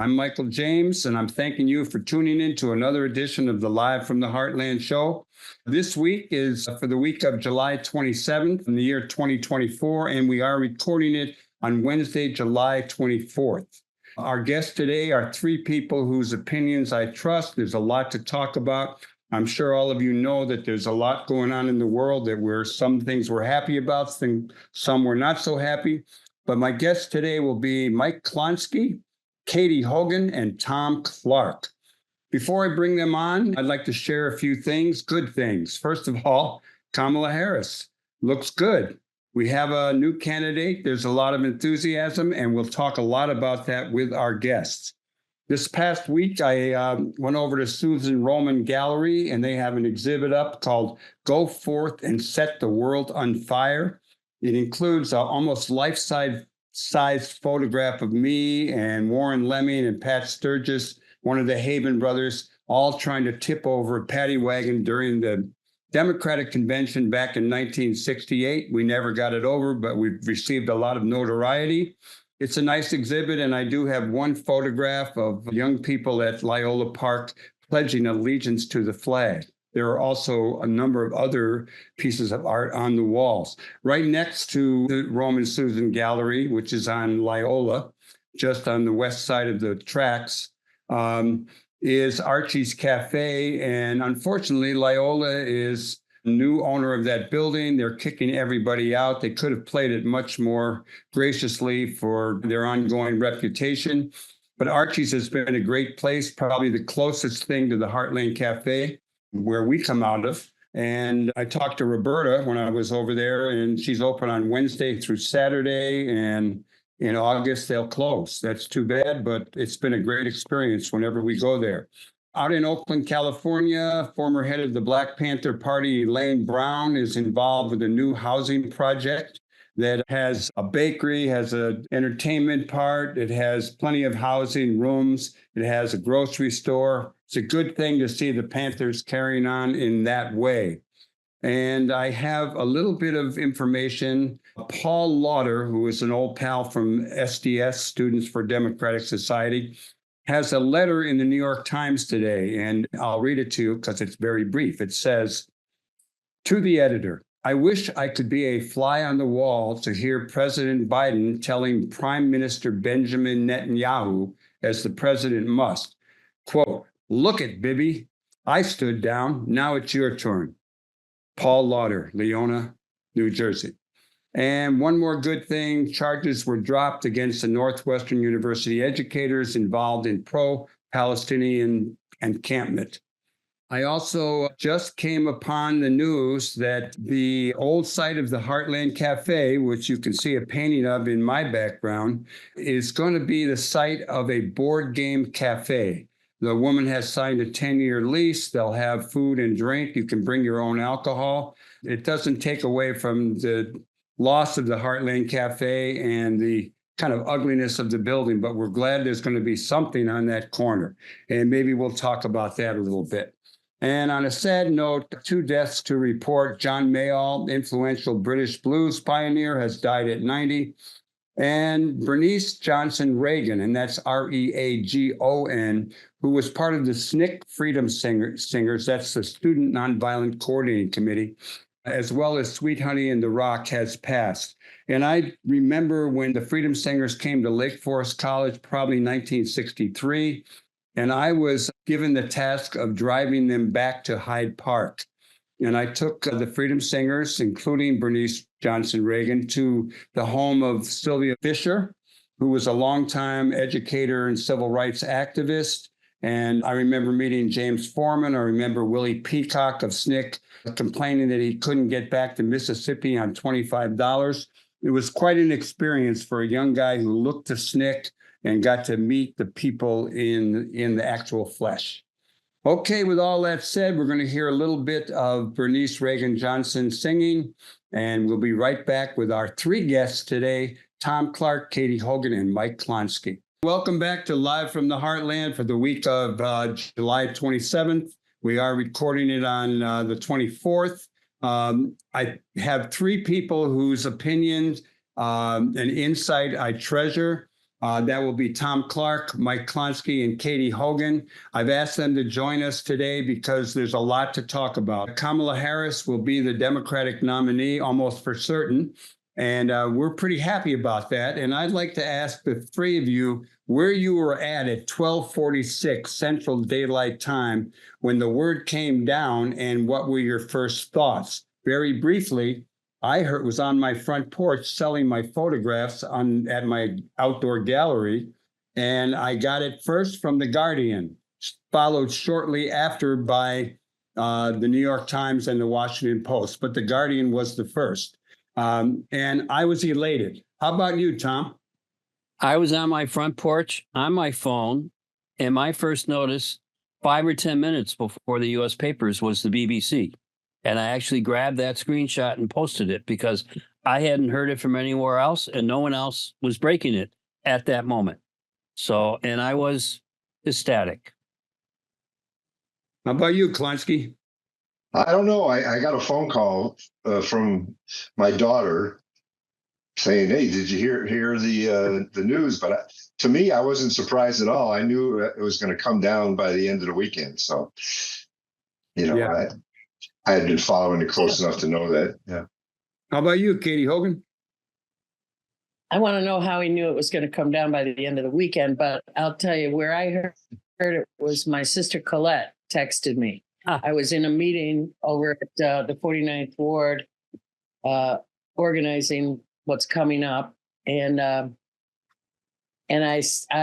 I'm Michael James, and I'm thanking you for tuning in to another edition of the Live from the Heartland show. This week is for the week of July 27th in the year 2024, and we are recording it on Wednesday, July 24th. Our guests today are three people whose opinions I trust. There's a lot to talk about. I'm sure all of you know that there's a lot going on in the world, that some things we're happy about, some we're not so happy. But my guests today will be Mike Klonsky, Katy, Hogan, and Thom Clark. Before I bring them on, I'd like to share a few things, good things. First of all, Kamala Harris looks good. We have a new candidate. There's a lot of enthusiasm, and we'll talk a lot about that with our guests. This past week, I went over to Susan Roman Gallery, and they have an exhibit up called Go Forth and Set the World on Fire. It includes almost life-size photograph of me and Warren Lemming and Pat Sturgis, one of the Haven brothers, all trying to tip over a paddy wagon during the Democratic convention back in 1968. We never got it over, but we've received a lot of notoriety. It's a nice exhibit, and I do have one photograph of young people at Loyola Park pledging allegiance to the flag. There are also a number of other pieces of art on the walls. Right next to the Roman Susan Gallery, which is on Loyola, just on the west side of the tracks, is Archie's Cafe. And unfortunately, Loyola is new owner of that building. They're kicking everybody out. They could have played it much more graciously for their ongoing reputation. But Archie's has been a great place, probably the closest thing to the Heartland Cafe, where we come out of. And I talked to Roberta when I was over there, and she's open on Wednesday through Saturday. And in August, they'll close. That's too bad, but it's been a great experience whenever we go there. Out in Oakland, California, former head of the Black Panther Party, Elaine Brown, is involved with a new housing project that has a bakery, has an entertainment part, it has plenty of housing rooms, it has a grocery store. It's a good thing to see the Panthers carrying on in that way. And I have a little bit of information. Paul Lauder, who is an old pal from SDS, Students for Democratic Society, has a letter in the New York Times today, and I'll read it to you because it's very brief. It says, "To the editor, I wish I could be a fly on the wall to hear President Biden telling Prime Minister Benjamin Netanyahu, as the president must, quote, 'Look it, Bibi, I stood down, now it's your turn.' Paul Lauder, Leona, New Jersey." And one more good thing, charges were dropped against the Northwestern University educators involved in pro-Palestinian encampment. I also just came upon the news that the old site of the Heartland Cafe, which you can see a painting of in my background, is going to be the site of a board game cafe. The woman has signed a 10-year lease. They'll have food and drink. You can bring your own alcohol. It doesn't take away from the loss of the Heartland Cafe and the kind of ugliness of the building, but we're glad there's going to be something on that corner. And maybe we'll talk about that a little bit. And on a sad note, 2 deaths to report. John Mayall, influential British blues pioneer, has died at 90. And Bernice Johnson Reagan, and that's Reagon, who was part of the SNCC Freedom Singers, that's the Student Nonviolent Coordinating Committee, as well as Sweet Honey and the Rock, has passed. And I remember when the Freedom Singers came to Lake Forest College, probably 1963, and I was given the task of driving them back to Hyde Park. And I took the Freedom Singers, including Bernice Johnson Reagan, to the home of Sylvia Fisher, who was a longtime educator and civil rights activist. And I remember meeting James Foreman. I remember Willie Peacock of SNCC complaining that he couldn't get back to Mississippi on $25. It was quite an experience for a young guy who looked to SNCC and got to meet the people in the actual flesh. Okay, with all that said, we're going to hear a little bit of Bernice Reagan Johnson singing, and we'll be right back with our 3 guests today, Thom Clark, Katy Hogan, and Mike Klonsky. Welcome back to Live from the Heartland for the week of July 27th. We are recording it on the 24th. I have 3 people whose opinions and insight I treasure. That will be Thom Clark, Mike Klonsky, and Katy Hogan. I've asked them to join us today because there's a lot to talk about. Kamala Harris will be the Democratic nominee, almost for certain. And we're pretty happy about that. And I'd like to ask the three of you where you were at 12:46 Central Daylight Time when the word came down, and what were your first thoughts? Very briefly, I was on my front porch selling my photographs at my outdoor gallery, and I got it first from The Guardian, followed shortly after by the New York Times and the Washington Post, but The Guardian was the first. And I was elated. How about you, Thom? I was on my front porch on my phone, and my first notice 5 or 10 minutes before the U.S. papers was the BBC. And I actually grabbed that screenshot and posted it because I hadn't heard it from anywhere else, and no one else was breaking it at that moment. So, and I was ecstatic. How about you, Klonsky? I don't know. I got a phone call from my daughter saying, "Hey, did you hear the news?" But to me, I wasn't surprised at all. I knew it was going to come down by the end of the weekend. So, Yeah. I had been following it close enough to know that. Yeah. How about you, Katy Hogan? I want to know how he knew it was going to come down by the end of the weekend, but I'll tell you where I heard it was my sister Colette texted me. I was in a meeting over at the 49th Ward organizing what's coming up. And I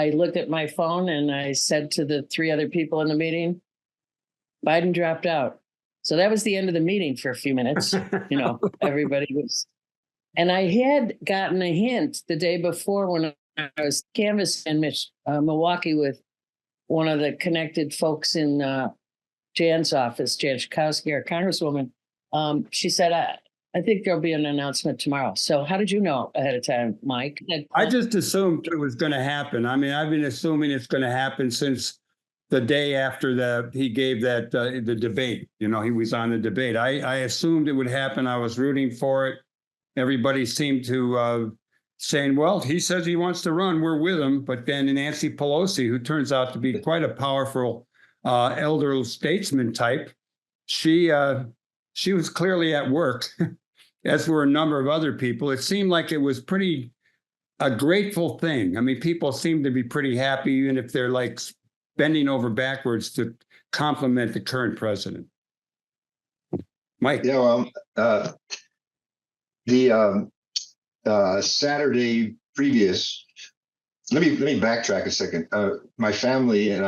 looked at my phone and I said to the three other people in the meeting, Biden dropped out. So that was the end of the meeting for a few minutes. Everybody was. And I had gotten a hint the day before when I was canvassing in Milwaukee with one of the connected folks in Jan's office, Jan Schakowsky, our congresswoman. She said, I think there'll be an announcement tomorrow. So how did you know ahead of time, Mike? I just assumed it was going to happen. I mean, I've been assuming it's going to happen since the day after he gave that the debate. He was on the debate. I assumed it would happen. I was rooting for it. Everybody seemed to saying, well, he says he wants to run. We're with him. But then Nancy Pelosi, who turns out to be quite a powerful elder statesman type, she was clearly at work, as were a number of other people. It seemed like it was a grateful thing. I mean, people seem to be pretty happy, even if they're like bending over backwards to compliment the current president. Mike. Yeah, well, the Saturday previous, let me backtrack a second. My family and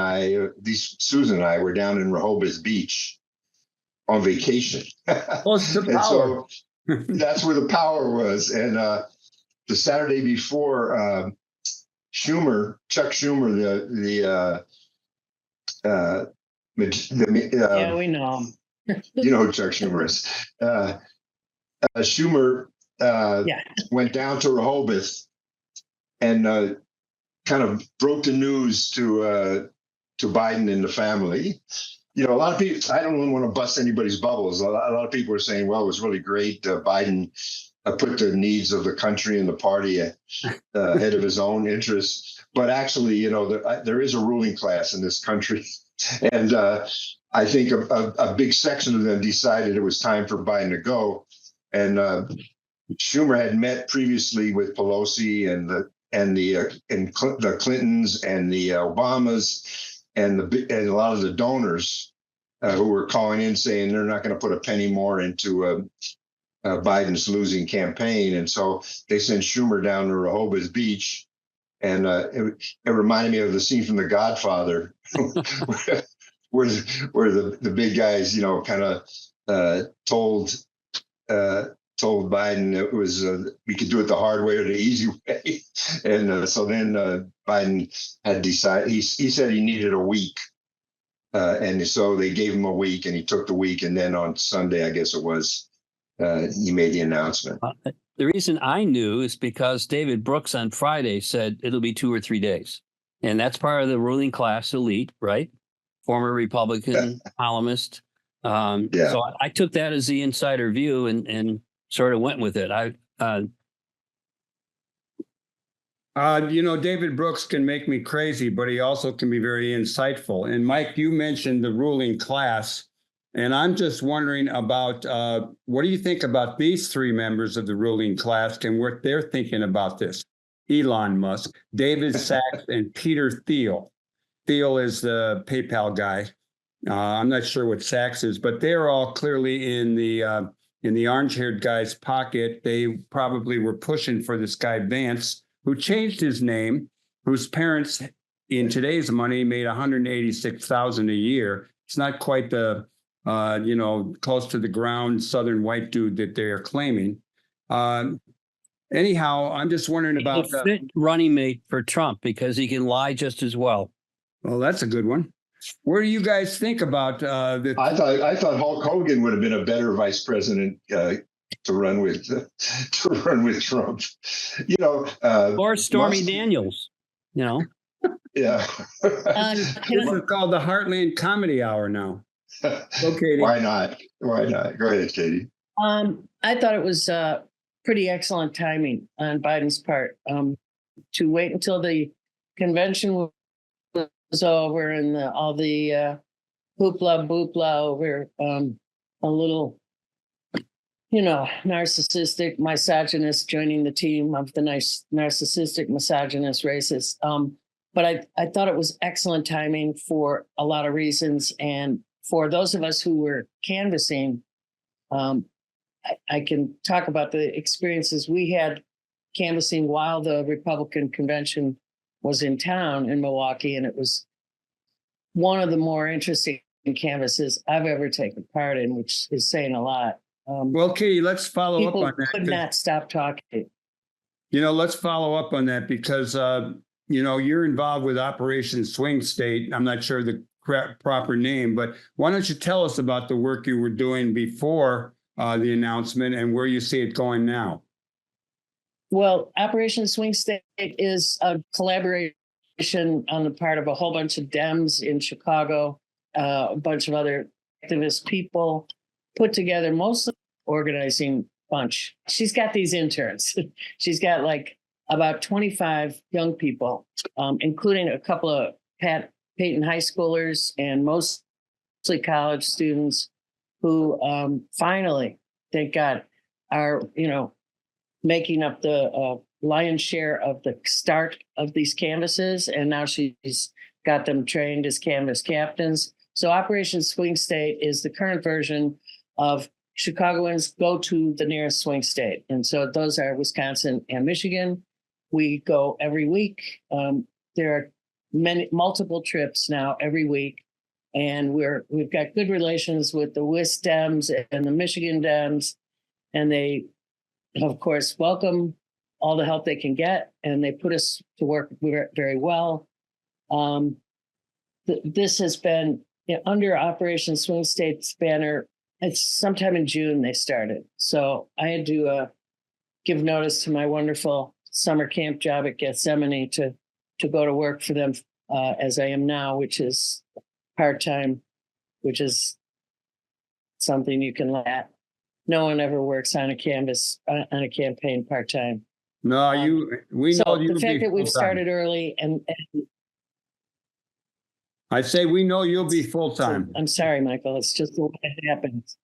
Susan and I were down in Rehoboth Beach on vacation. Close to power. And so that's where the power was. And the Saturday before, Chuck Schumer, yeah, we know him. You know who Chuck Schumer is. Schumer went down to Rehoboth and kind of broke the news to Biden and the family. A lot of people, I don't want to bust anybody's bubbles. A lot of people are saying, well, it was really great. Biden put the needs of the country and the party ahead of his own interests. But actually, there is a ruling class in this country. And I think a big section of them decided it was time for Biden to go. And Schumer had met previously with Pelosi and the Clintons and the Obamas and a lot of the donors who were calling in saying they're not going to put a penny more into Biden's losing campaign. And so they sent Schumer down to Rehoboth Beach. And it reminded me of the scene from The Godfather where the big guys, kind of told Biden it was we could do it the hard way or the easy way. And so then Biden had decided, he said he needed a week. And so they gave him a week and he took the week. And then on Sunday, I guess it was, he made the announcement. The reason I knew is because David Brooks on Friday said it'll be 2 or 3 days. And that's part of the ruling class elite, right? Former Republican columnist. So I took that as the insider view and sort of went with it. David Brooks can make me crazy, but he also can be very insightful. And Mike, you mentioned the ruling class, and I'm just wondering about what do you think about these three members of the ruling class and what they're thinking about this? Elon Musk, David Sachs, and Peter Thiel. Thiel is the PayPal guy. I'm not sure what Sachs is, but they're all clearly in the orange-haired guy's pocket. They probably were pushing for this guy Vance, who changed his name, whose parents in today's money made $186,000 a year. It's not quite the close to the ground Southern white dude that they're claiming. Anyhow, I'm just wondering about the fit running mate for Trump because he can lie just as well. Well, that's a good one. Where do you guys think about the? I thought Hulk Hogan would have been a better vice president to run with Trump. Or Stormy Daniels. Yeah. This is called the Heartland Comedy Hour now. Okay. Why not? Why not? Go ahead, Katy. I thought it was pretty excellent timing on Biden's part to wait until the convention was over and all the hoopla boopla over a little, narcissistic misogynist joining the team of the nice narcissistic misogynist racist. But I thought it was excellent timing for a lot of reasons. And for those of us who were canvassing, I can talk about the experiences we had canvassing while the Republican convention was in town in Milwaukee. And it was one of the more interesting canvasses I've ever taken part in, which is saying a lot. Well, Katy, let's follow up on that. People could not stop talking. Let's follow up on that because, you're involved with Operation Swing State. I'm not sure the proper name, but why don't you tell us about the work you were doing before the announcement and where you see it going now? Well, Operation Swing State is a collaboration on the part of a whole bunch of Dems in Chicago, a bunch of other activist people put together, mostly organizing bunch. She's got these interns. She's got like about 25 young people, including a couple of Peyton high schoolers and mostly college students who finally, thank God, are, making up the lion's share of the start of these canvasses. And now she's got them trained as canvas captains. So Operation Swing State is the current version of Chicagoans go to the nearest swing state. And so those are Wisconsin and Michigan. We go every week. There are multiple trips now every week. And we've got good relations with the Wis Dems and the Michigan Dems. And they, of course, welcome all the help they can get. And they put us to work very well. This has been under Operation Swing State's banner. It's sometime in June they started. So I had to give notice to my wonderful summer camp job at Gethsemane to go to work for them as I am now, which is part-time, which is something you can laugh at. No one ever works on a campaign part-time. No, we know you. So the fact that we've started early and I say we know you'll be full-time. I'm sorry, Michael. It's just the way it happens.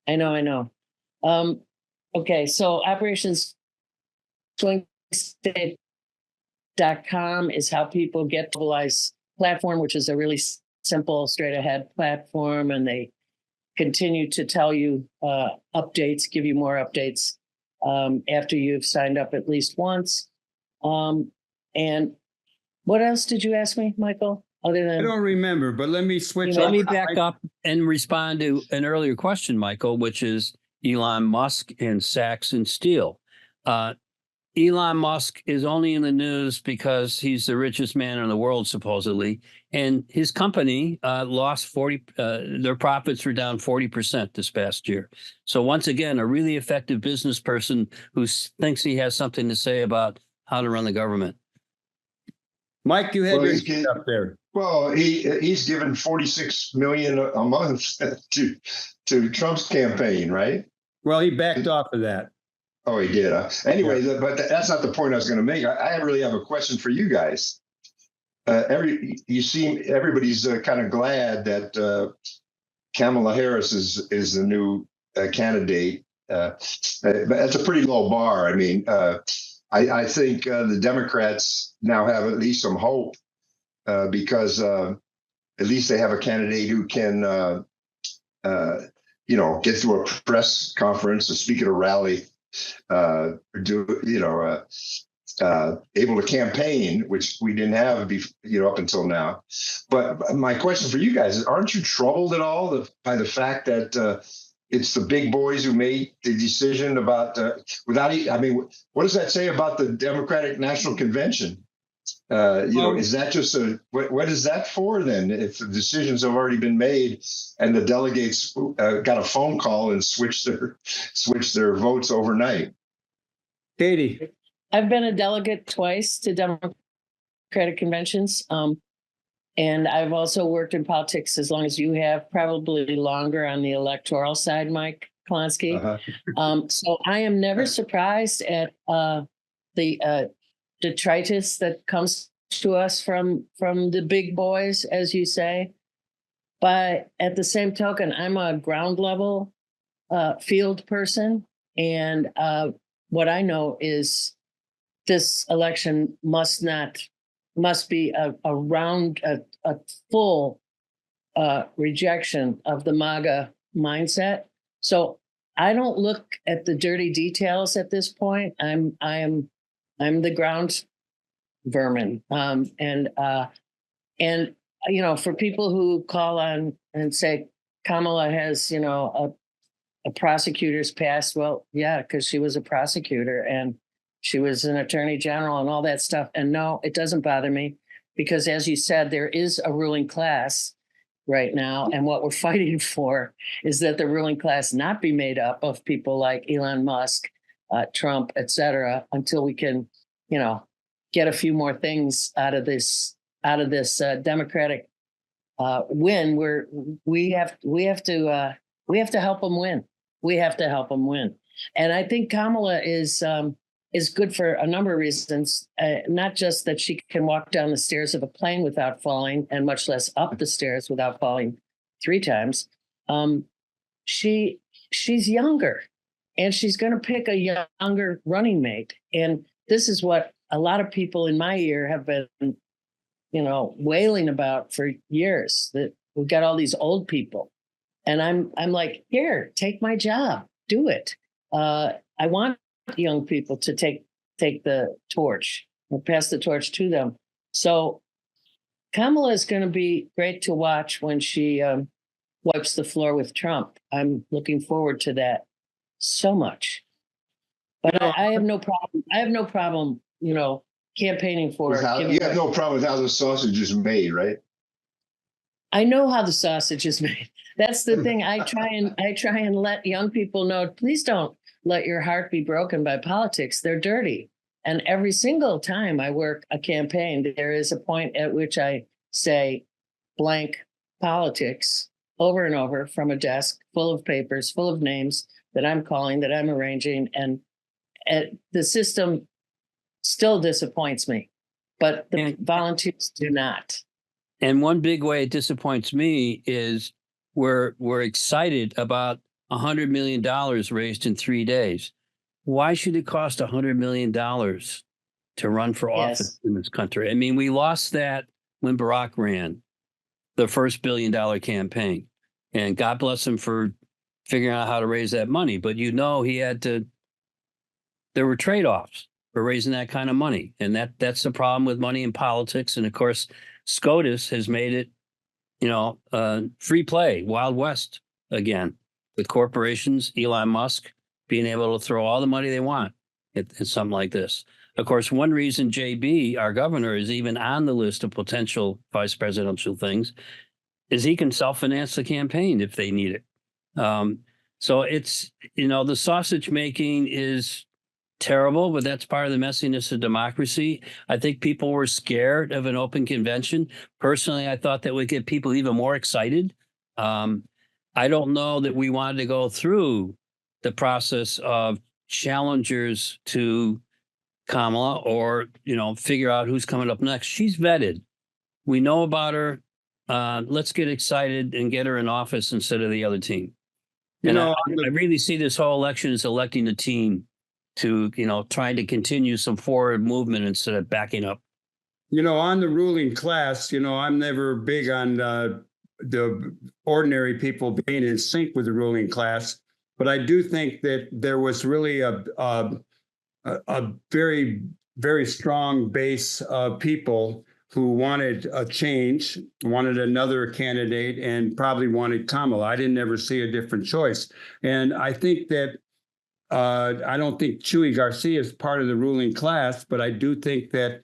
I know. Okay, so Operations SwingState.com is how people get to Mobilize platform, which is a really simple, straight-ahead platform, and they continue to tell you updates, give you more updates after you've signed up at least once. And what else did you ask me, Michael? Other than I don't remember, but let me switch. Let me back up and respond to an earlier question, Michael, which is Elon Musk and Sachs and Steele. Elon Musk is only in the news because he's the richest man in the world, supposedly. And his company lost their profits were down 40% this past year. So once again, a really effective business person who thinks he has something to say about how to run the government. Mike, you had your hand up there. Well, he's given $46 million a month to Trump's campaign, right? Well, he backed off of that. Oh, he did. Anyway, but that's not the point I was going to make. I really have a question for you guys. Everybody's kind of glad that Kamala Harris is the new candidate. But that's a pretty low bar. I mean, I think the Democrats now have at least some hope because at least they have a candidate who can, get through a press conference or speak at a rally, able to campaign, which we didn't have, up until now. But my question for you guys is: aren't you troubled at all by the fact that it's the big boys who made the decision about what does that say about the Democratic National Convention? Is that just what is that for then? If the decisions have already been made and the delegates got a phone call and switched their votes overnight? Katy. I've been a delegate twice to Democratic conventions. And I've also worked in politics as long as you have, probably longer on the electoral side, Mike Klonsky. So I am never surprised at the detritus that comes to us from the big boys, as you say. But at the same token, I'm a ground level field person. And what I know is this election must be a full rejection of the MAGA mindset. So I don't look at the dirty details at this point. I'm the ground vermin. And for people who call on and say Kamala has, a prosecutor's past, well, yeah, because she was a prosecutor and she was an attorney general and all that stuff. And no, it doesn't bother me because, as you said, there is a ruling class right now. And what we're fighting for is that the ruling class not be made up of people like Elon Musk, Trump, et cetera, until we can, get a few more things out of this Democratic win. We have to help them win. We have to help them win. And I think Kamala is good for a number of reasons, not just that she can walk down the stairs of a plane without falling, and much less up the stairs without falling 3 times. She's younger, and she's going to pick a younger running mate. And this is what a lot of people in my ear have been, wailing about for years, that we've got all these old people. And I'm like, here, take my job, do it. I want young people to take the torch or pass the torch to them. So Kamala is going to be great to watch when she wipes the floor with Trump. I'm looking forward to that so much. But I have no problem. I have no problem, campaigning for. You have no problem with how the sausage is made, right? I know how the sausage is made. That's the thing. I try and let young people know, please don't let your heart be broken by politics. They're dirty. And every single time I work a campaign, there is a point at which I say blank politics over and over from a desk full of papers, full of names that I'm calling, that I'm arranging. And the system still disappoints me, but the volunteers do not. And one big way it disappoints me is we're excited about $100 million raised in 3 days. Why should it cost $100 million to run for office in this country? I mean, we lost that when Barack ran the first $1 billion campaign, and God bless him for figuring out how to raise that money. But there were trade-offs for raising that kind of money. And that's the problem with money in politics. And of course, SCOTUS has made it, free play, Wild West again, with corporations, Elon Musk being able to throw all the money they want at something like this. Of course, one reason JB, our governor, is even on the list of potential vice presidential things is he can self-finance the campaign if they need it. So it's, the sausage making is terrible, but that's part of the messiness of democracy. I think people were scared of an open convention. Personally, I thought that would get people even more excited. I don't know that we wanted to go through the process of challengers to Kamala or, figure out who's coming up next. She's vetted. We know about her. Let's get excited and get her in office instead of the other team. I really see this whole election as electing a team to, trying to continue some forward movement instead of backing up. On the ruling class, I'm never big on the ordinary people being in sync with the ruling class, but I do think that there was really a very, very strong base of people who wanted a change, wanted another candidate, and probably wanted Kamala. I didn't ever see a different choice. And I think that I don't think Chuy Garcia is part of the ruling class, but I do think that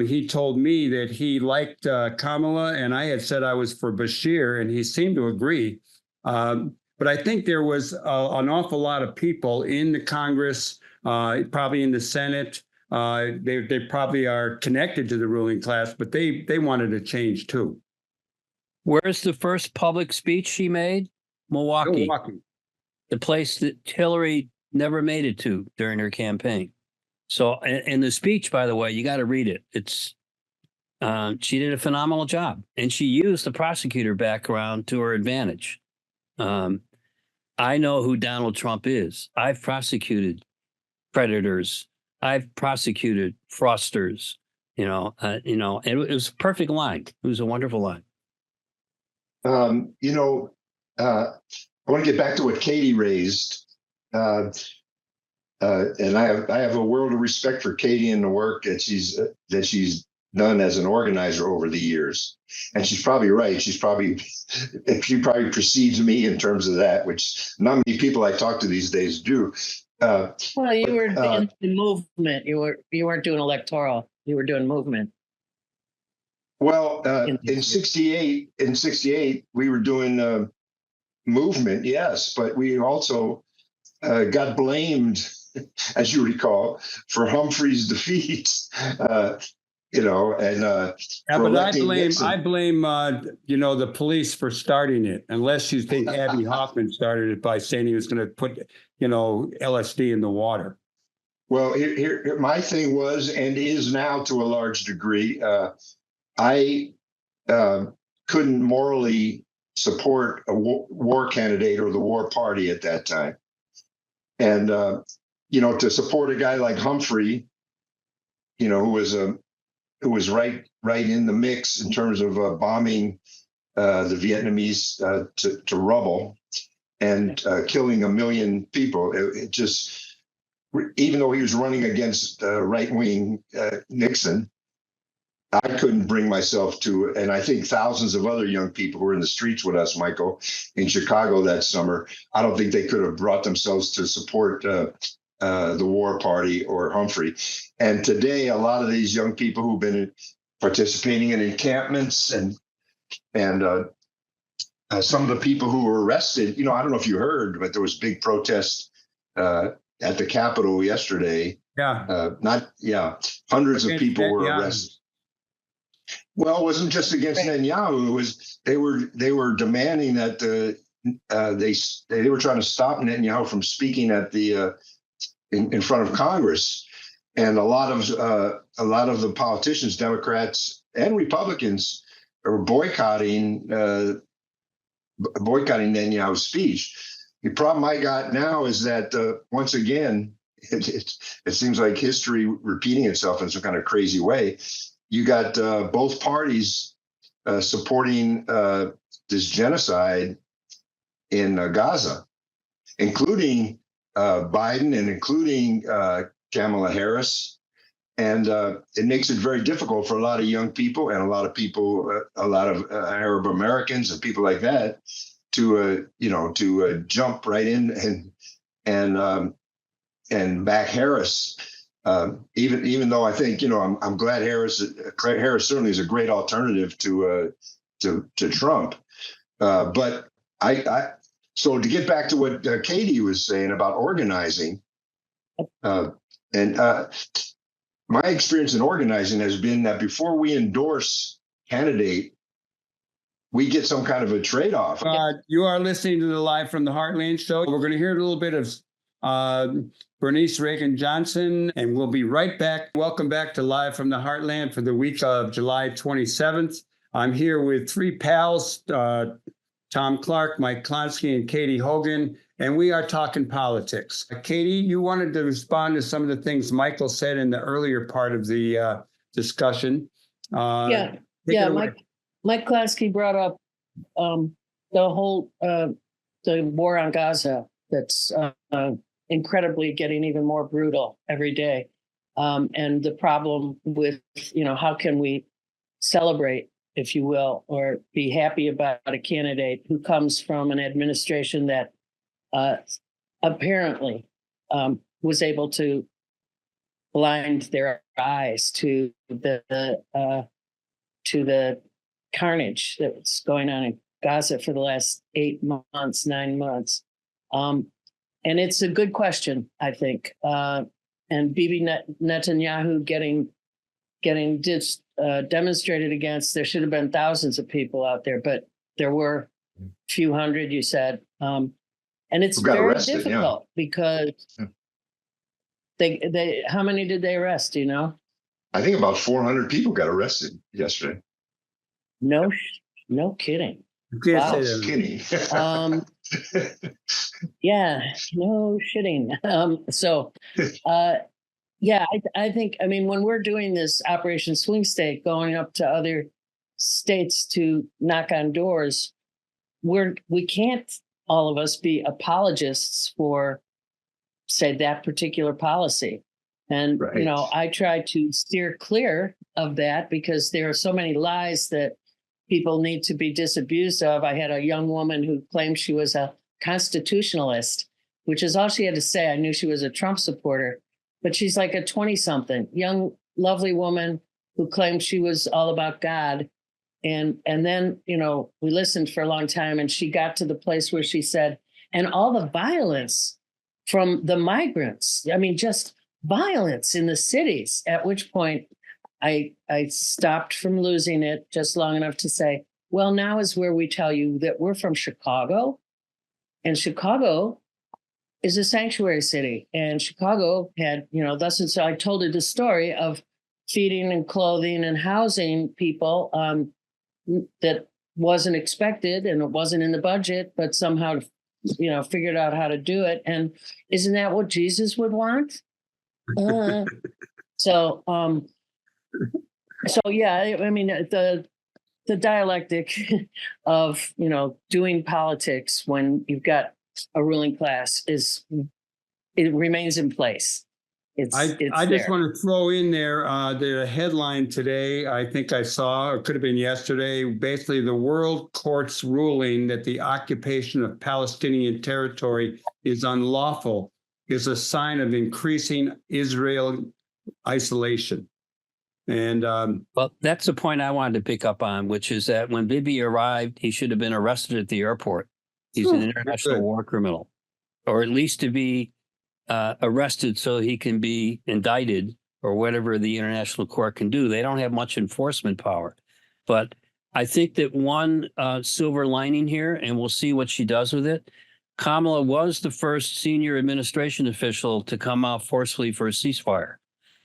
he told me that he liked Kamala, and I had said I was for Bashir, and he seemed to agree. But I think there was an awful lot of people in the Congress, probably in the Senate. They probably are connected to the ruling class, but they wanted a change too. Where's the first public speech she made? Milwaukee. The place that Hillary never made it to during her campaign. So, in the speech, by the way, you got to read it. It's she did a phenomenal job, and she used the prosecutor background to her advantage. I know who Donald Trump is. I've prosecuted predators. I've prosecuted fraudsters. It was a perfect line. It was a wonderful line. I want to get back to what Katy raised. And I have a world of respect for Katy and the work that she's done as an organizer over the years. And she's probably right. She probably precedes me in terms of that, which not many people I talk to these days do. Well, you were in the movement. You weren't doing electoral. You were doing movement. Well, in '68, we were doing movement, yes, but we also got blamed, as you recall, for Humphrey's defeat. I blame the police for starting it, unless you think Abby Hoffman started it by saying he was going to put LSD in the water. Well, here my thing was and is now to a large degree. I couldn't morally support a war candidate or the war party at that time, and to support a guy like Humphrey, who was right in the mix in terms of bombing the Vietnamese to rubble and killing 1 million people. It just, even though he was running against right-wing Nixon, I couldn't bring myself to, and I think thousands of other young people who were in the streets with us, Michael, in Chicago that summer, I don't think they could have brought themselves to support the war party or Humphrey. And today, a lot of these young people who've been participating in encampments and some of the people who were arrested, I don't know if you heard, but there was big protests at the Capitol yesterday. Hundreds of people were arrested. Well, it wasn't just against Netanyahu. It was they were demanding that they were trying to stop Netanyahu from speaking at the in front of Congress, and a lot of the politicians, Democrats and Republicans, are boycotting Netanyahu's speech. The problem I got now is that once again, it seems like history repeating itself in some kind of crazy way. You got both parties supporting this genocide in Gaza, including Biden and including Kamala Harris. And it makes it very difficult for a lot of young people and a lot of people, a lot of Arab Americans and people like that to jump right in and back Harris. Even though I think I'm glad Harris certainly is a great alternative to Trump, but so to get back to what Katy was saying about organizing, and my experience in organizing has been that before we endorse candidate, we get some kind of a trade-off. You are listening to the Live from the Heartland show. We're going to hear a little bit of Bernice Reagan Johnson, and we'll be right back. Welcome back to Live from the Heartland for the week of July 27th. I'm here with three pals, Thom Clark, Mike Klonsky, and Katy Hogan, and we are talking politics. Katy, you wanted to respond to some of the things Michael said in the earlier part of the discussion. Mike Klonsky brought up the whole the war on Gaza that's incredibly getting even more brutal every day, and the problem with how can we celebrate, if you will, or be happy about a candidate who comes from an administration that apparently was able to blind their eyes to the carnage that's going on in Gaza for the last 8 months, 9 months. And it's a good question, I think. And Bibi Netanyahu getting demonstrated against, there should have been thousands of people out there, but there were a few hundred, you said. And it's very difficult because they how many did they arrest, do you know? I think about 400 people got arrested yesterday. No kidding. Wow. Skinny. Yeah, no shitting. I think, when we're doing this Operation Swing State, going up to other states to knock on doors, we can't, all of us, be apologists for, say, that particular policy. And, right. I try to steer clear of that because there are so many lies that people need to be disabused of. I had a young woman who claimed she was a constitutionalist, which is all she had to say. I knew she was a Trump supporter, but she's like a 20-something young, lovely woman who claimed she was all about God. And then, we listened for a long time, and she got to the place where she said, and all the violence from the migrants, just violence in the cities, at which point I stopped from losing it just long enough to say, well, now is where we tell you that we're from Chicago, and Chicago is a sanctuary city. And Chicago had, thus and so I told her the story of feeding and clothing and housing people that wasn't expected and it wasn't in the budget, but somehow, figured out how to do it. And isn't that what Jesus would want? So the dialectic of, doing politics when you've got a ruling class it remains in place. I just want to throw in there the headline today, I think I saw, or could have been yesterday, basically the world court's ruling that the occupation of Palestinian territory is unlawful is a sign of increasing Israel isolation. And well, that's the point I wanted to pick up on, which is that when Bibi arrived, he should have been arrested at the airport. He's an international war criminal, or at least to be arrested so he can be indicted or whatever the international court can do. They don't have much enforcement power. But I think that one silver lining here, and we'll see what she does with it, Kamala was the first senior administration official to come out forcefully for a ceasefire.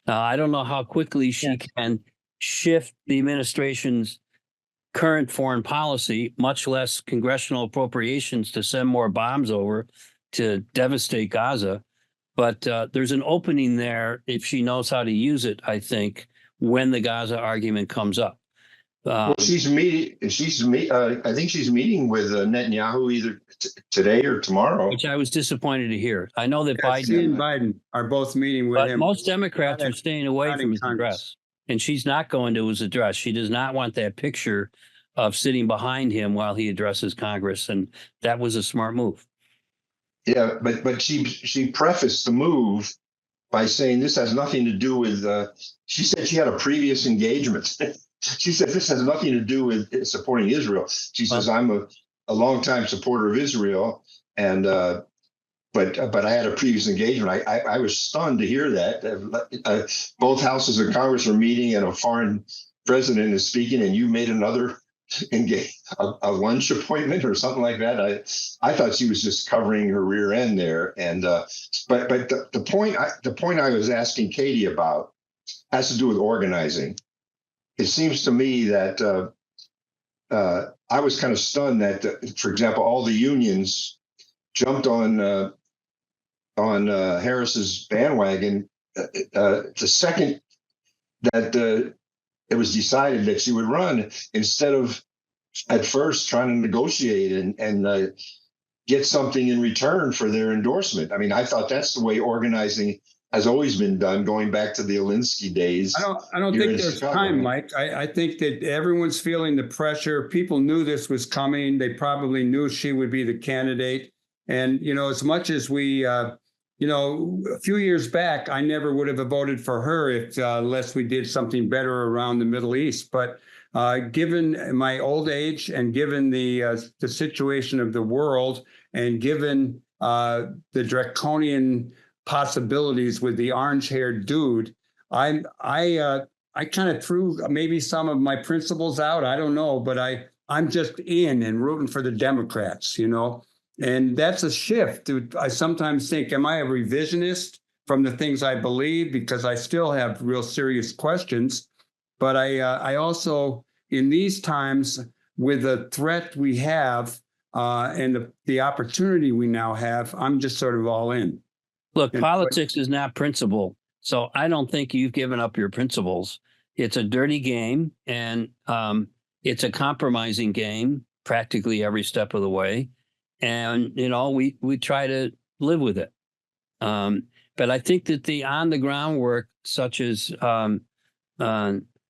Now, I don't know how quickly she can shift the administration's current foreign policy, much less congressional appropriations to send more bombs over to devastate Gaza. But there's an opening there if she knows how to use it, I think, when the Gaza argument comes up. Well, she's meeting. I think she's meeting with Netanyahu either today or tomorrow. Which I was disappointed to hear. I know that she and Biden are both meeting with him. Most Democrats are staying away from his address, and she's not going to his address. She does not want that picture of sitting behind him while he addresses Congress, and that was a smart move. Yeah, but she prefaced the move by saying this has nothing to do with. She said she had a previous engagement. She said this has nothing to do with supporting Israel. She says I'm a longtime supporter of Israel, and but I had a previous engagement. I was stunned to hear that. Both houses of Congress are meeting, and a foreign president is speaking, and you made another a lunch appointment or something like that. I thought she was just covering her rear end there. And but the point I was asking Katy about has to do with organizing. It seems to me that I was kind of stunned that, for example, all the unions jumped on Harris's bandwagon the second that it was decided that she would run, instead of at first trying to negotiate and get something in return for their endorsement. I mean, I thought that's the way organizing has always been done, going back to the Alinsky days. I don't think there's time, Mike. I think that everyone's feeling the pressure. People knew this was coming. They probably knew she would be the candidate. And, as much as we, a few years back, I never would have voted for her unless we did something better around the Middle East. But given my old age and given the situation of the world and given the draconian possibilities with the orange-haired dude, I kind of threw maybe some of my principles out. I don't know, but I'm just in and rooting for the Democrats, and that's a shift. I sometimes think, am I a revisionist from the things I believe? Because I still have real serious questions. But I also, in these times, with the threat we have and the opportunity we now have, I'm just sort of all in. Look, politics is not principle. So I don't think you've given up your principles. It's a dirty game, and it's a compromising game practically every step of the way. And, we try to live with it. But I think that the on the ground work, such as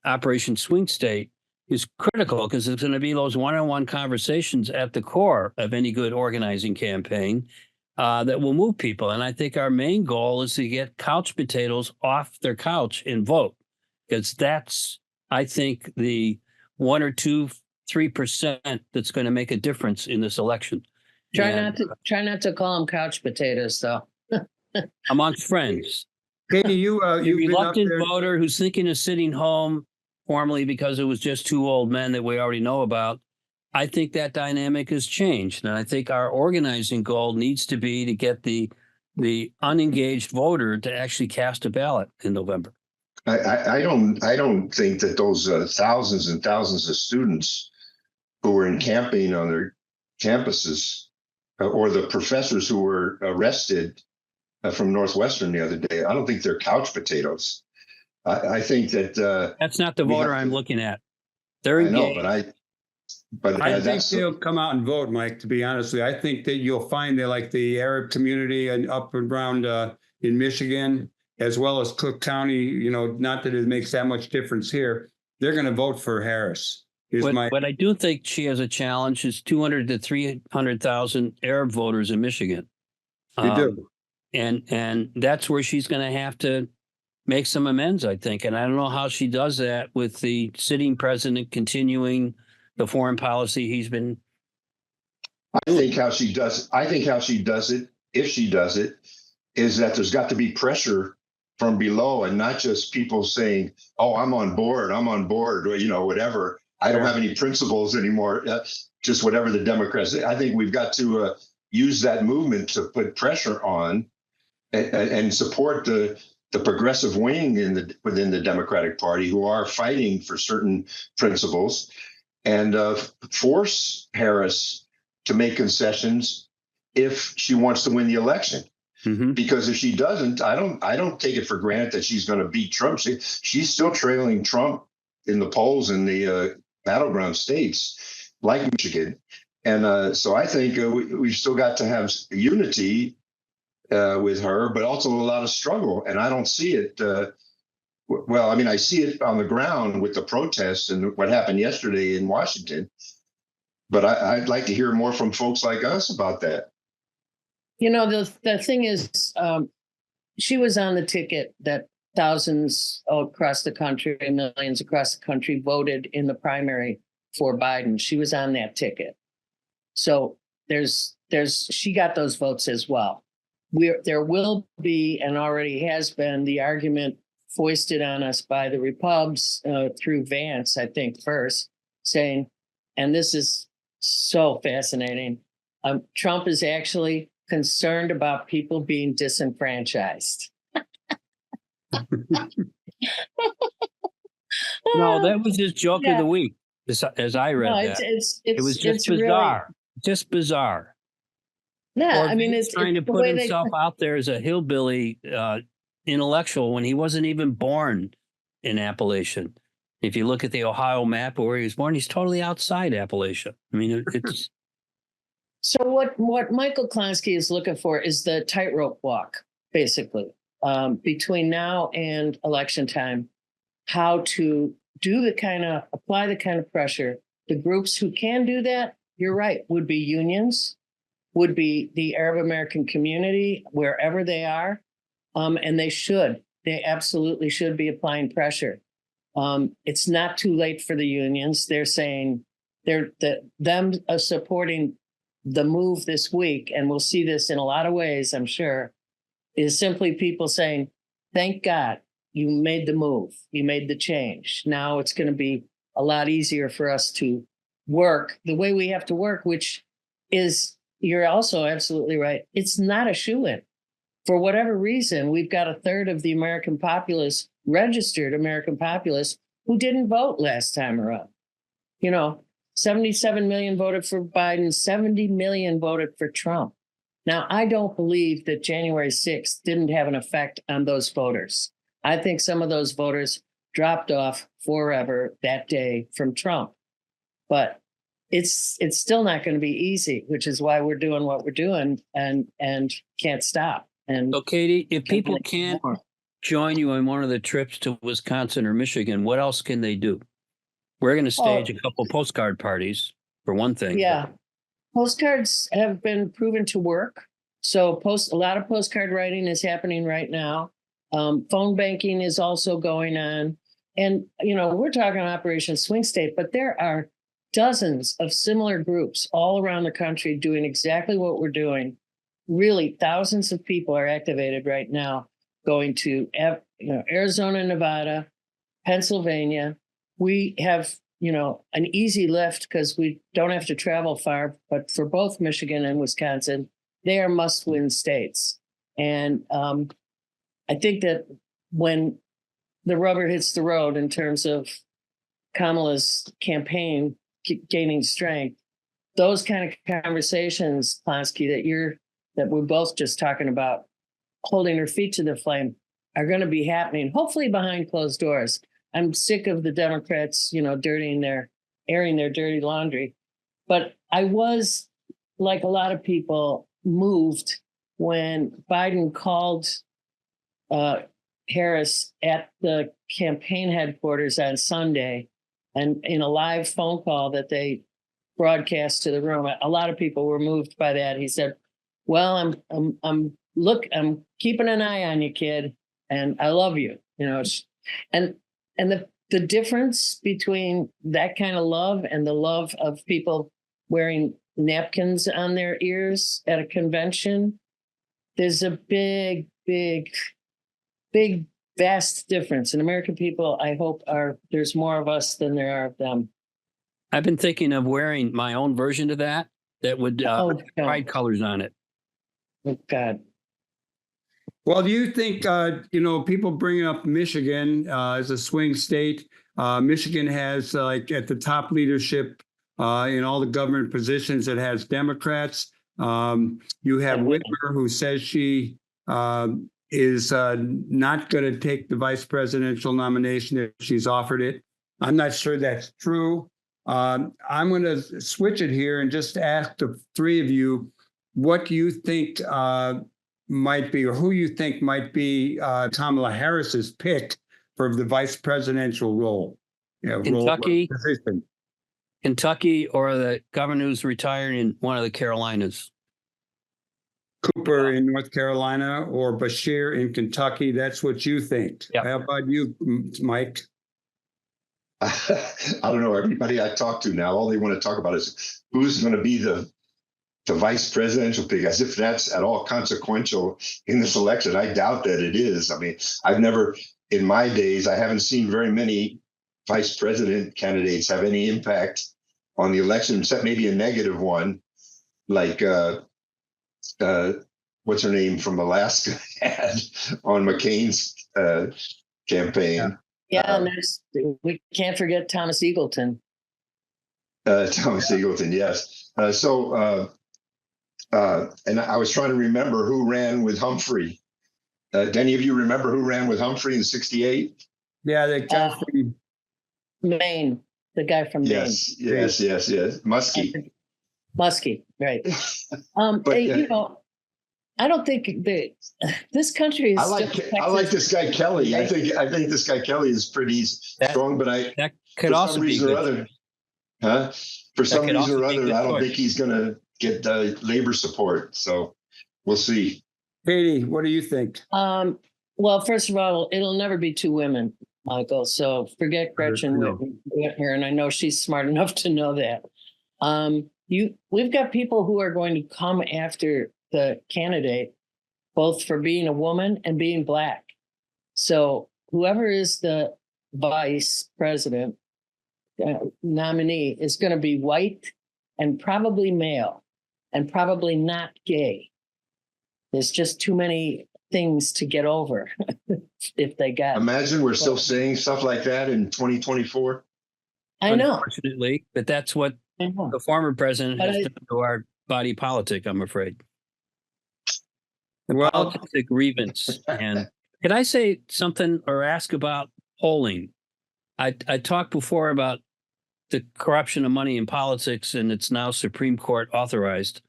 Operation Swing State, is critical, because it's going to be those one-on-one conversations at the core of any good organizing campaign that will move people. And I think our main goal is to get couch potatoes off their couch and vote, because that's, I think, the 1 or 2, 3% that's going to make a difference in this election. Try not to call them couch potatoes, though. Amongst friends. Katy, you've reluctant voter who's thinking of sitting home formally because it was just 2 old men that we already know about. I think that dynamic has changed. And I think our organizing goal needs to be to get the unengaged voter to actually cast a ballot in November. I don't think that those thousands and thousands of students who were encamping on their campuses or the professors who were arrested from Northwestern the other day, I don't think they're couch potatoes. I think that that's not the voter I'm looking at. They're engaged. I know, I think they'll come out and vote, Mike, to be honest with you. I think that you'll find that, like the Arab community and up and around in Michigan, as well as Cook County, not that it makes that much difference here, they're going to vote for Harris. But I do think she has a challenge. Is 200 to 300,000 Arab voters in Michigan. You do. And that's where she's going to have to make some amends, I think. And I don't know how she does that with the sitting president continuing the foreign policy he's been. I think how she does it, if she does it, is that there's got to be pressure from below, and not just people saying, "Oh, I'm on board," or whatever. I don't have any principles anymore. Just whatever the Democrats say. I think we've got to use that movement to put pressure on and support the progressive wing within the Democratic Party, who are fighting for certain principles, and force Harris to make concessions if she wants to win the election. Mm-hmm. Because if she doesn't, I don't take it for granted that she's going to beat Trump. She's still trailing Trump in the polls in the battleground states like Michigan. And so I think we've still got to have unity with her, but also a lot of struggle. And I don't see it. I see it on the ground with the protests and what happened yesterday in Washington. But I'd like to hear more from folks like us about that. The thing is, she was on the ticket that thousands across the country, millions across the country voted in the primary for Biden. She was on that ticket. So she got those votes as well. There will be, and already has been, the argument foisted on us by the Repubs through Vance, I think, first, saying, and this is so fascinating. Trump is actually concerned about people being disenfranchised. No, that was his joke of the week, as I read No, that. it was just bizarre. Just bizarre. Yeah, Or I mean, it's trying to the put way himself out there as a hillbilly intellectual when he wasn't even born in Appalachian. If you look at the Ohio map of where he was born, he's totally outside Appalachia. I mean, it's So what Michael Klonsky is looking for is the tightrope walk, basically, between now and election time, how to apply the kind of pressure. The groups who can do that, you're right, would be unions, would be the Arab American community, wherever they are. And they absolutely should be applying pressure. It's not too late for the unions. They're saying them supporting the move this week, and we'll see this in a lot of ways, I'm sure, is simply people saying, thank God you made the move. You made the change. Now it's going to be a lot easier for us to work the way we have to work, which is, you're also absolutely right. It's not a shoo-in. For whatever reason, we've got a third of the American populace, registered American populace, who didn't vote last time around. 77 million voted for Biden, 70 million voted for Trump. Now, I don't believe that January 6th didn't have an effect on those voters. I think some of those voters dropped off forever that day from Trump. But it's still not going to be easy, which is why we're doing what we're doing and can't stop. And so, Katy, if people can't join you on one of the trips to Wisconsin or Michigan, what else can they do? We're going to stage a couple postcard parties, for one thing. Yeah. Postcards have been proven to work. So a lot of postcard writing is happening right now. Phone banking is also going on. And, we're talking Operation Swing State, but there are dozens of similar groups all around the country doing exactly what we're doing. Really, thousands of people are activated right now, going to Arizona, Nevada, Pennsylvania. We have, an easy lift because we don't have to travel far, but for both Michigan and Wisconsin, they are must-win states. And I think that when the rubber hits the road in terms of Kamala's campaign gaining strength, those kind of conversations, Klonsky, that we're both just talking about, holding her feet to the flame, are going to be happening, hopefully behind closed doors. I'm sick of the Democrats, airing their dirty laundry. But I was, like a lot of people, moved when Biden called Harris at the campaign headquarters on Sunday, and in a live phone call that they broadcast to the room. A lot of people were moved by that. He said, well, I'm keeping an eye on you, kid, and I love you, and the difference between that kind of love and the love of people wearing napkins on their ears at a convention, there's a big, vast difference. And American people, I hope, there's more of us than there are of them. I've been thinking of wearing my own version of that would pride colors on it. Oh, God. Well, do you think, people bring up Michigan as a swing state? Michigan has, at the top leadership in all the government positions, it has Democrats. You have Whitmer, who says she is not going to take the vice presidential nomination if she's offered it. I'm not sure that's true. I'm going to switch it here and just ask the three of you what you think might be, or who you think might be Kamala Harris's pick for the vice presidential role. Kentucky, position. Kentucky, or the governor who's retiring in one of the Carolinas. Cooper in North Carolina or Bashir in Kentucky. That's what you think. Yep. How about you, Mike? I don't know. Everybody I talk to now, all they want to talk about is who's going to be the vice presidential pick, as if that's at all consequential in this election. I doubt that it is. I mean, in my days, I haven't seen very many vice president candidates have any impact on the election, except maybe a negative one, like what's her name from Alaska had on McCain's campaign. Yeah, and we can't forget Thomas Eagleton. Thomas Eagleton, yes. And I was trying to remember who ran with Humphrey. Do any of you remember who ran with Humphrey in '68? Yeah, the guy from Maine, the guy from Maine. Yes. Muskie. Muskie, right. But, you know, I don't think this country is. I like this guy Kelly. I think this guy Kelly is pretty strong, but that could also be good. For some reason or other, I don't think he's going to get labor support. So we'll see. Katy, what do you think? Well, first of all, it'll never be two women, Michael. So forget Gretchen Whitmer, and I know she's smart enough to know that. We've got people who are going to come after the candidate, both for being a woman and being Black. So whoever is the vice president nominee is going to be white and probably male and probably not gay. There's just too many things to get over if they got. Imagine we're still saying stuff like that in 2024. I know. Unfortunately, but that's what the former president has done to our body politic, I'm afraid. The politics of grievance. And can I say something or ask about polling? I talked before about the corruption of money in politics, and it's now Supreme Court authorized.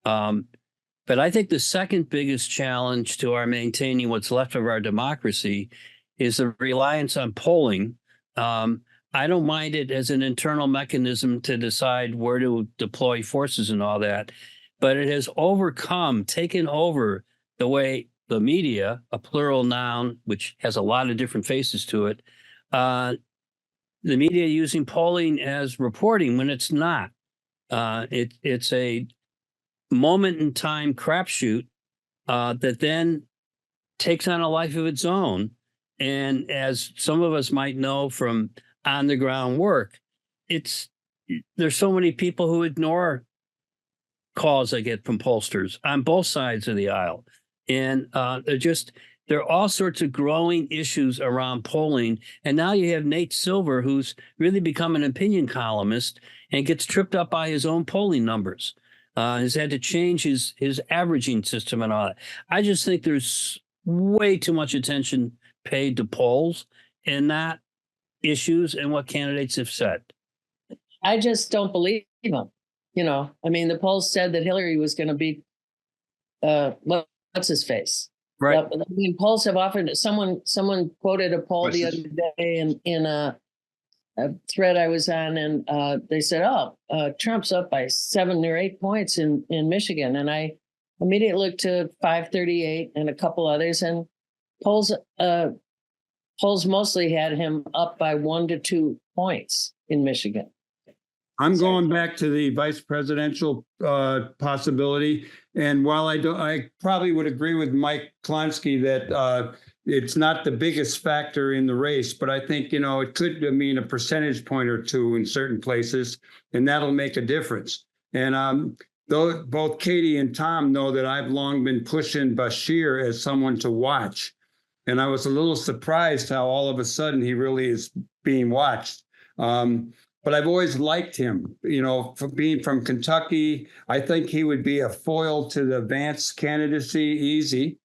But I think the second biggest challenge to our maintaining what's left of our democracy is the reliance on polling. I don't mind it as an internal mechanism to decide where to deploy forces and all that, but it has taken over the way the media, a plural noun, which has a lot of different faces to it, the media using polling as reporting when it's not. It's a moment in time crapshoot that then takes on a life of its own. And as some of us might know from on the ground work, there's so many people who ignore calls I get from pollsters on both sides of the aisle. And there are all sorts of growing issues around polling. And now you have Nate Silver, who's really become an opinion columnist and gets tripped up by his own polling numbers. Has had to change his averaging system and all that. I just think there's way too much attention paid to polls and not issues and what candidates have said. I just don't believe them. You know, I mean, the polls said that Hillary was going to beat what's his face. Right. I mean, polls have offered. Someone quoted a poll the other day in a thread I was on, and they said, Trump's up by 7 or 8 points in Michigan. And I immediately looked to 538 and a couple others, and polls mostly had him up by 1 to 2 points in Michigan. I'm going back to the vice presidential possibility. And while I probably would agree with Mike Klonsky that it's not the biggest factor in the race, but I think, it could mean a percentage point or two in certain places, and that'll make a difference. And though both Katy and Thom know that I've long been pushing Bashir as someone to watch. And I was a little surprised how all of a sudden he really is being watched. But I've always liked him, for being from Kentucky. I think he would be a foil to the Vance candidacy easy.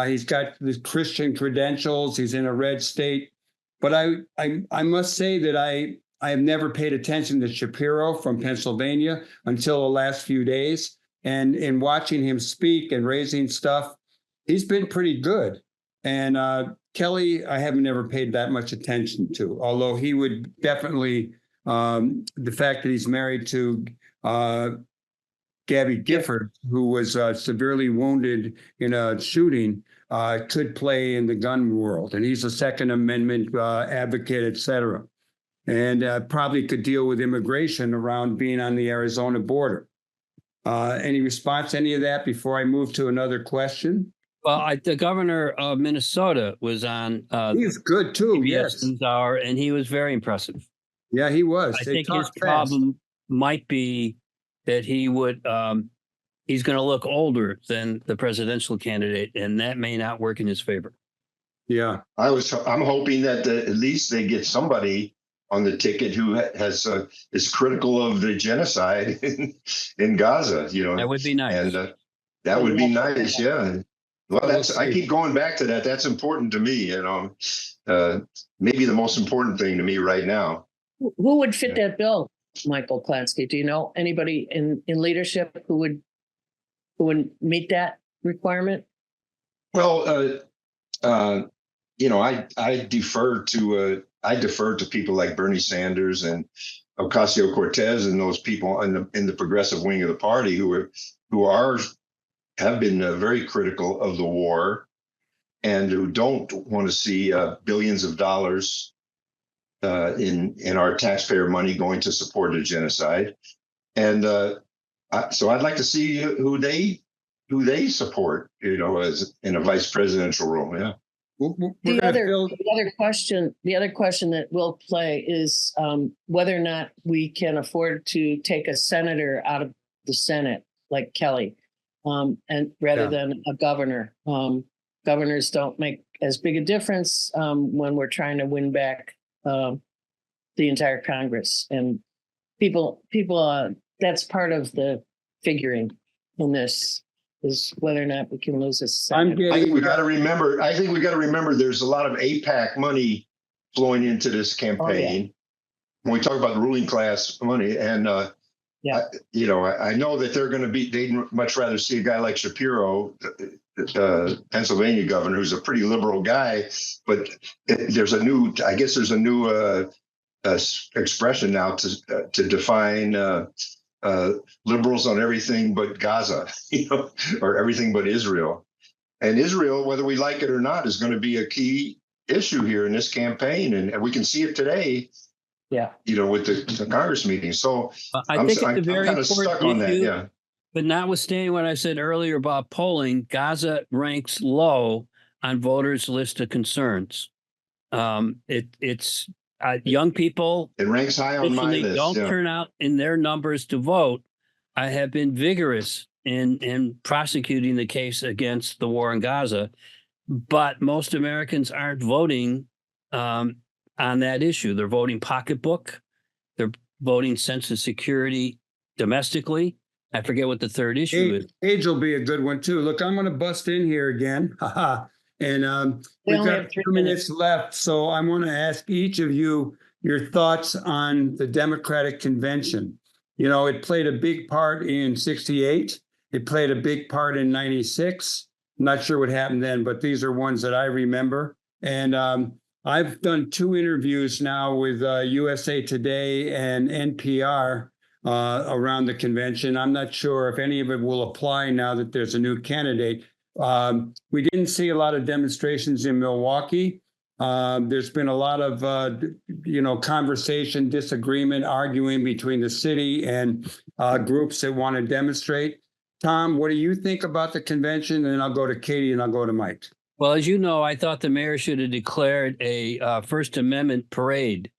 He's got the Christian credentials. He's in a red state. But I must say that I have never paid attention to Shapiro from Pennsylvania until the last few days. And in watching him speak and raising stuff, he's been pretty good. And Kelly, I haven't never paid that much attention to, although he would definitely... the fact that he's married to Gabby Gifford, who was severely wounded in a shooting, could play in the gun world. And he's a Second Amendment advocate, et cetera. And probably could deal with immigration around being on the Arizona border. Any response to any of that before I move to another question? Well, the governor of Minnesota was on. He's good too. PBS Yes, NewsHour, and he was very impressive. Yeah, he was. I think his problem might be that he would he's going to look older than the presidential candidate, and that may not work in his favor. Yeah. I'm hoping that at least they get somebody on the ticket who is critical of the genocide in Gaza. That would be nice. And that would be nice. Yeah. Well, I keep going back to that. That's important to me. Maybe the most important thing to me right now. Who would fit that bill, Michael Klonsky? Do you know anybody in leadership who would meet that requirement? Well, I defer to people like Bernie Sanders and Ocasio-Cortez and those people in the progressive wing of the party who have been very critical of the war and who don't want to see billions of dollars in our taxpayer money going to support a genocide. And so I'd like to see who they support, as in a vice presidential role. Yeah. The other question that will play is whether or not we can afford to take a senator out of the Senate like Kelly, and rather than a governor. Governors don't make as big a difference when we're trying to win back the entire Congress, and people. That's part of the figuring in this. Is whether or not we can lose a Senate. I think we got to remember. There's a lot of AIPAC money flowing into this campaign. When we talk about the ruling class money, and I know that they'd much rather see a guy like Shapiro, Pennsylvania governor, who's a pretty liberal guy. But there's a new expression now to define. Liberals on everything but Gaza, or everything but Israel. And Israel, whether we like it or not, is going to be a key issue here in this campaign. And we can see it today, with the Congress meeting. So I think it's a very kind of stuck on that. Yeah. But notwithstanding what I said earlier about polling, Gaza ranks low on voters' list of concerns. It's young people. It ranks high on my list. Don't turn out in their numbers to vote. I have been vigorous in prosecuting the case against the war in Gaza, but most Americans aren't voting on that issue. They're voting pocketbook. They're voting sense of security domestically. I forget what the third issue is. Age will be a good one too. Look, I'm going to bust in here again. And we've got 2 minutes left. So I want to ask each of you your thoughts on the Democratic convention. It played a big part in 68. It played a big part in 96. I'm not sure what happened then, but these are ones that I remember. And I've done 2 interviews now with USA Today and NPR around the convention. I'm not sure if any of it will apply now that there's a new candidate. We didn't see a lot of demonstrations in Milwaukee. There's been a lot of, conversation, disagreement, arguing between the city and groups that want to demonstrate. Thom, what do you think about the convention? And then I'll go to Katy and I'll go to Mike. Well, as you know, I thought the mayor should have declared a First Amendment parade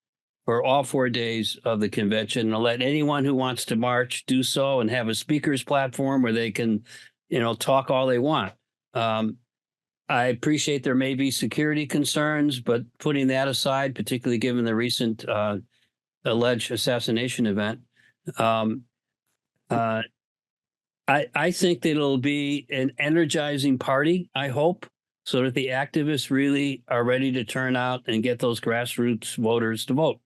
for all 4 days of the convention and let anyone who wants to march do so and have a speaker's platform where they can, talk all they want. I appreciate there may be security concerns, but putting that aside, particularly given the recent alleged assassination event, I think that it'll be an energizing party, I hope, so that the activists really are ready to turn out and get those grassroots voters to vote.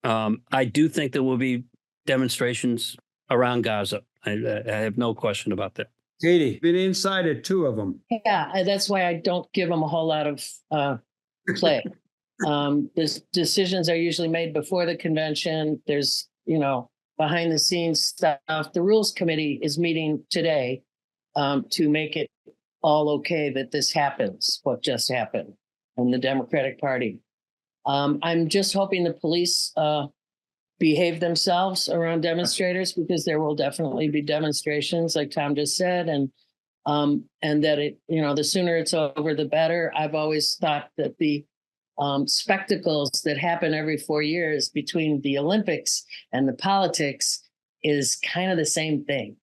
I do think there will be demonstrations around Gaza. I have no question about that. Katy, been inside at 2 of them. Yeah, that's why I don't give them a whole lot of play. The decisions are usually made before the convention. There's, behind the scenes stuff. The Rules Committee is meeting today to make it all okay that this happens, what just happened in the Democratic Party. I'm just hoping the police behave themselves around demonstrators, because there will definitely be demonstrations, like Thom just said, and that it, the sooner it's over, the better. I've always thought that the spectacles that happen every 4 years between the Olympics and the politics is kind of the same thing.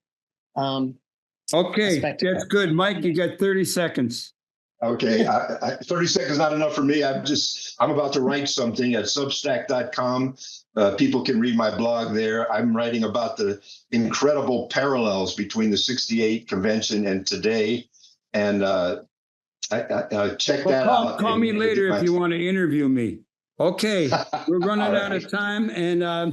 Okay, spectacle. that's good. Mike, you got 30 seconds. Okay, 30 seconds not enough for me. I'm about to write something at substack.com. People can read my blog there. I'm writing about the incredible parallels between the '68 convention and today. And check that out. Call me later if you want to interview me. Okay, we're running out of time, and I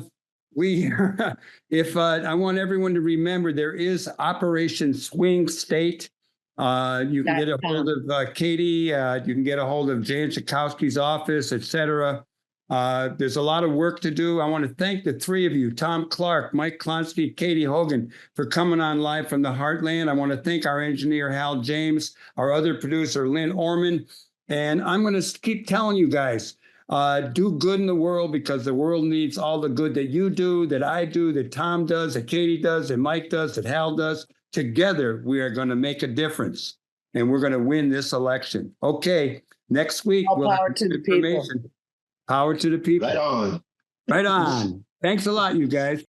want everyone to remember, there is Operation Swing State. You can get a hold of Katy. You can get a hold of Jan Schakowsky's office, etc. There's a lot of work to do. I want to thank the three of you, Thom Clark, Mike Klonsky, Katy Hogan, for coming on live from the Heartland. I want to thank our engineer, Hal James, our other producer, Lynn Orman. And I'm going to keep telling you guys, do good in the world, because the world needs all the good that you do, that I do, that Thom does, that Katy does, that Mike does, that Hal does. Together, we are going to make a difference, and we're going to win this election. Okay, next week, we'll power to the people. Power to the people. Right on. Right on. Thanks a lot, you guys.